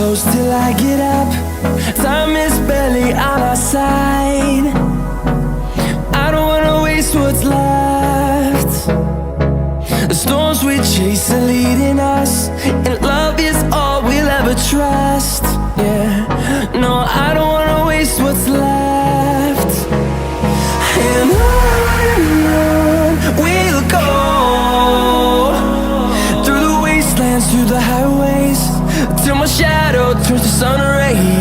close till I get up. Time is barely on our side. I don't wanna waste what's left. The storms we chase are leading us, and love is all we'll ever trust. Yeah, no, I don't wanna waste what's left. And on we'll go, through the wastelands, through the highways, till my shadow turns to sun rays.